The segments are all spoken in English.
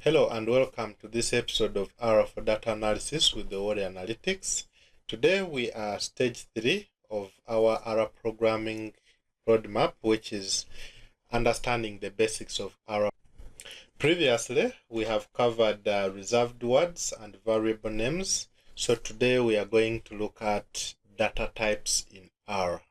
Hello and welcome to this episode of R for Data Analysis with the word Analytics. Today we are stage 3 of our R programming roadmap, which is understanding the basics of R. Previously, we have covered reserved words and variable names. So today we are going to look at data types in R.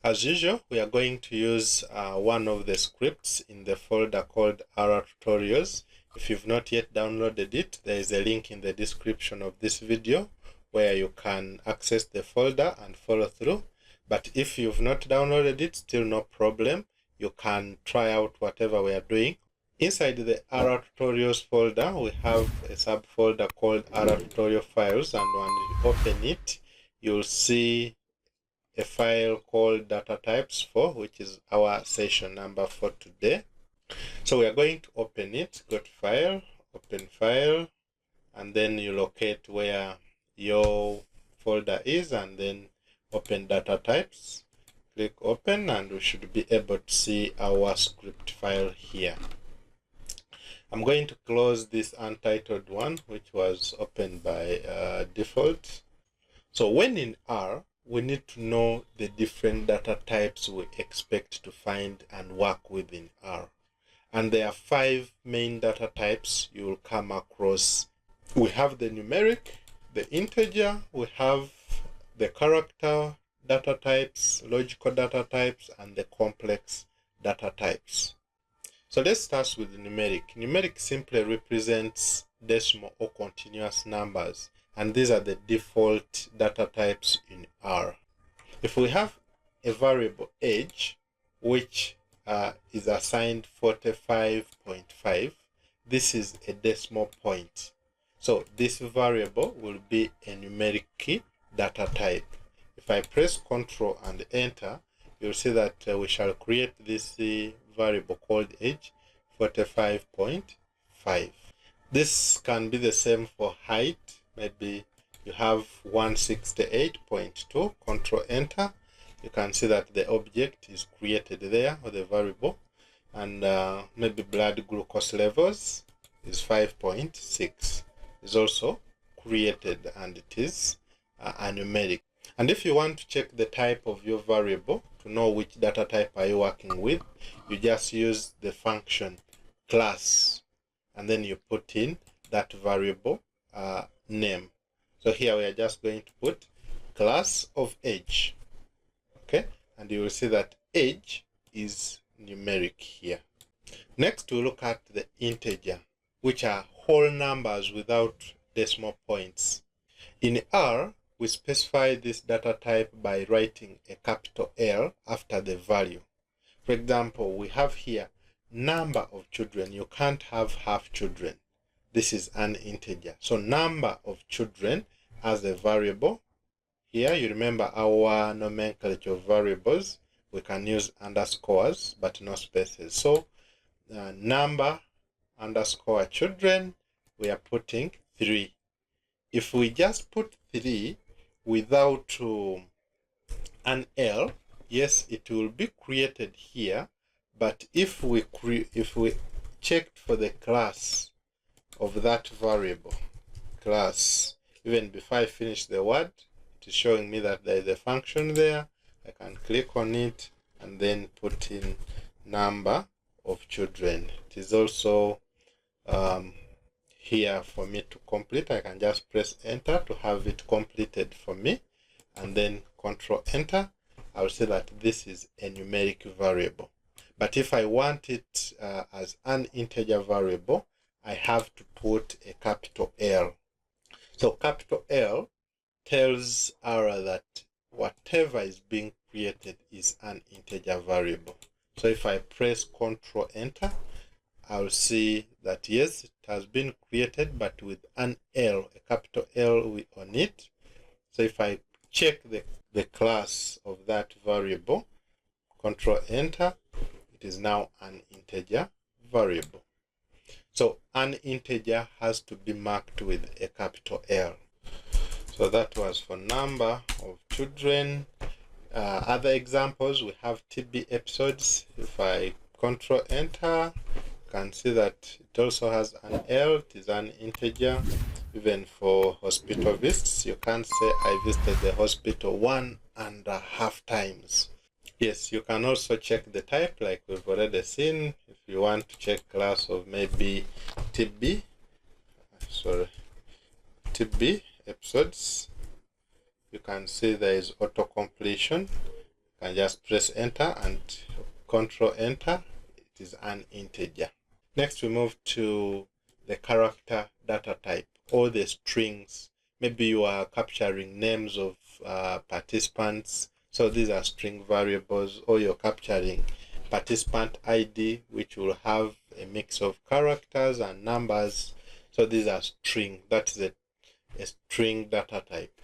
As usual, we are going to use one of the scripts in the folder called R Tutorials. If you've not yet downloaded it, there is a link in the description of this video where you can access the folder and follow through. But if you've not downloaded it, still no problem. You can try out whatever we are doing. Inside the R Tutorials folder, we have a subfolder called R Tutorial Files, and when you open it, you'll see a file called data types 4, which is our session number for today. So we are going to open it. Go to file, open file, and then you locate where your folder is and then open data types. Click open and we should be able to see our script file here. I'm going to close this untitled one, which was opened by default. So when in R, we need to know the different data types we expect to find and work with in R. And there are 5 main data types you will come across. We have the numeric, the integer, we have the character data types, logical data types, and the complex data types. So let's start with the numeric. Numeric simply represents decimal or continuous numbers, and these are the default data types in R. If we have a variable age, which is assigned 45.5, this is a decimal point. So this variable will be a numeric key data type. If I press Ctrl and Enter, you'll see that we shall create this variable called age 45.5. This can be the same for height. Maybe you have 168.2, Control Enter. You can see that the object is created there, or the variable, and maybe blood glucose levels is 5.6 is also created, and it is a numeric. And if you want to check the type of your variable to know which data type are you working with, you just use the function class and then you put in that variable name. So here we are just going to put class of age, okay, and you will see that age is numeric here. Next we look at the integer, which are whole numbers without decimal points. In R, we specify this data type by writing a capital L after the value. For example, we have here number of children. You can't have half children. This is an integer. So number of children as a variable. Here you remember our nomenclature of variables. We can use underscores but no spaces. So number underscore children, we are putting 3. If we just put 3 without an L, yes, it will be created here. But if we checked for the class of that variable, class, even before I finish the word, it is showing me that there is a function there. I can click on it and then put in number of children. It is also here for me to complete. I can just press enter to have it completed for me, and then Control Enter. I'll see that this is a numeric variable. But if I want it as an integer variable, I have to put a capital L. So capital L tells R that whatever is being created is an integer variable. So if I press Control Enter, I'll see that yes, it has been created, but with an L, a capital L on it. So if I check the class of that variable, Control Enter, it is now an integer variable. So an integer has to be marked with a capital L. So that was for number of children. Other examples, we have TB episodes. If I Control Enter, can see that it also has an L, it is an integer. Even for hospital visits, you can say I visited the hospital 1.5 times. Yes, you can also check the type like we've already seen. If you want to check class of maybe TB episodes, you can see there is auto completion. You can just press enter and control enter. It is an integer. Next we move to the character data type or the strings. Maybe you are capturing names of participants, so these are string variables, or you're capturing participant ID, which will have a mix of characters and numbers, so these are string. That is a string data type.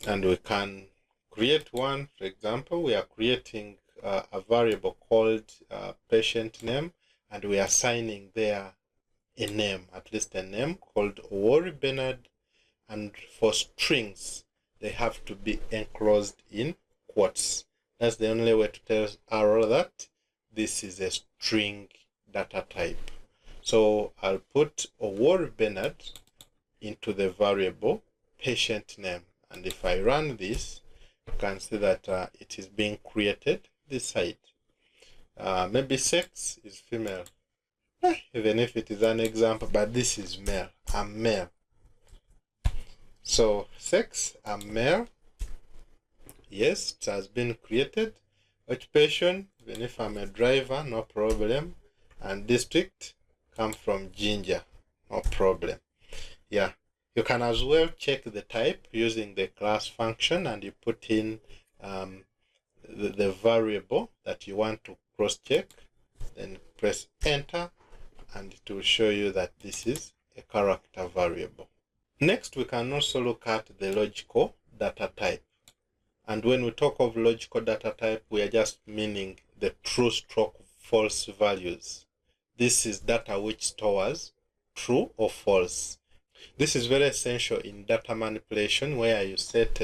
And we can create one. For example, we are creating a variable called patient name, and we are assigning there a name, at least a name called Owori Bernard. And for strings, they have to be enclosed in quotes. That's the only way to tell R that this is a string data type. So I'll put Owori Bernard into the variable patient name, and if I run this, you can see that it is being created this side. Maybe sex is female, even if it is an example, but this is male. I'm male. So sex, I'm male. Yes, it has been created. Occupation, even if I'm a driver, no problem. And district, come from Ginger, no problem. Yeah, you can as well check the type using the class function, and you put in the variable that you want to cross check, then press enter, and it will show you that this is a character variable. Next, we can also look at the logical data type. And when we talk of logical data type, we are just meaning the true stroke false values. This is data which stores true or false. This is very essential in data manipulation, where you set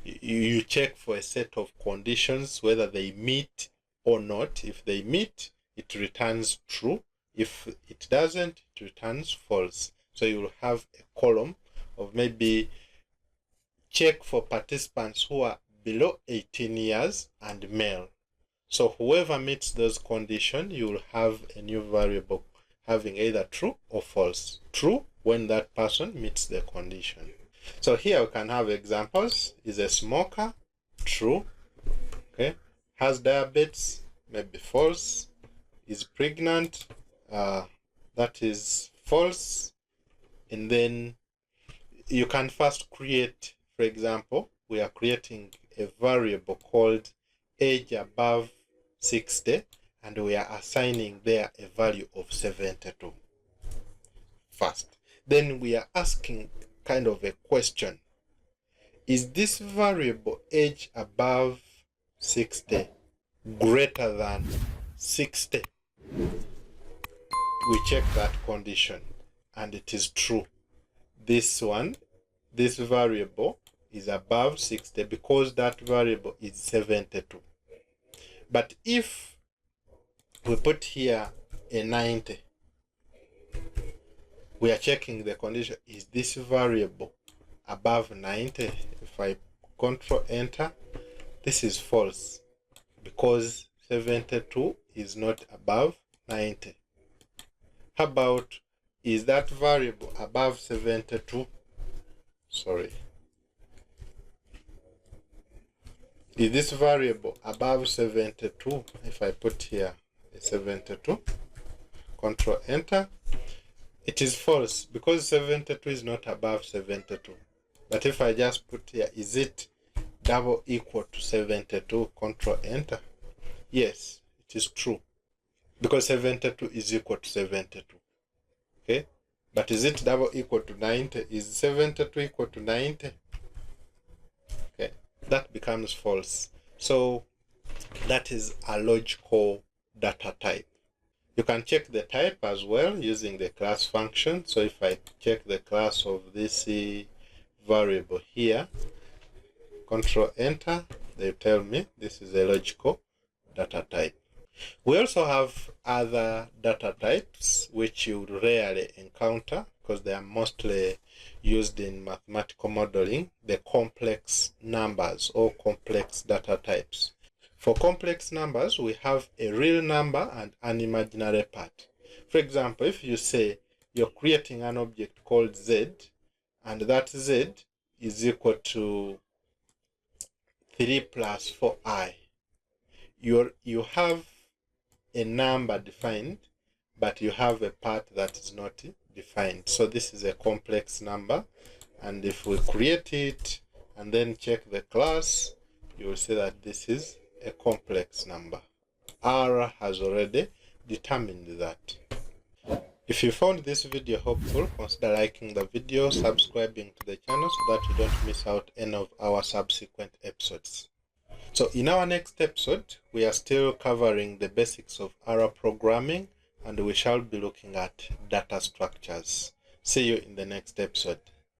you check for a set of conditions whether they meet or not. If they meet, it returns true. If it doesn't, it returns false. So you will have a column of maybe check for participants who are below 18 years and male. So whoever meets those conditions, you will have a new variable having either true or false. True when that person meets the condition. So here we can have examples. Is a smoker, true. Okay. Has diabetes, maybe false. Is pregnant, that is false. And then you can first create, for example, we are creating a variable called age above 60, and we are assigning there a value of 72 first. Then we are asking kind of a question. Is this variable age above 60 greater than 60? We check that condition and it is true. This variable is above 60 because that variable is 72. But if we put here a 90, we are checking the condition, is this variable above 90? If I control enter, this is false because 72 is not above 90. How about, is that variable above 72? Sorry. Is this variable above 72? If I put here a 72, control enter, it is false because 72 is not above 72. But if I just put here, is it double equal to 72, control enter, yes, it is true because 72 is equal to 72. Okay, but is it double equal to 90? Is 72 equal to 90? Okay, that becomes false. So that is a logical data type. You can check the type as well using the class function. So if I check the class of this variable here, control enter, they tell me this is a logical data type. We also have other data types which you rarely encounter because they are mostly used in mathematical modeling, the complex numbers or complex data types. For complex numbers, we have a real number and an imaginary part. For example, if you say you're creating an object called Z, and that Z is equal to 3 plus 4i, you have a number defined, but you have a part that is not defined. So this is a complex number, and if we create it and then check the class, you will see that this is a complex number. R has already determined that. If you found this video helpful, consider liking the video, subscribing to the channel so that you don't miss out any of our subsequent episodes. So in our next episode, we are still covering the basics of R programming, and we shall be looking at data structures. See you in the next episode.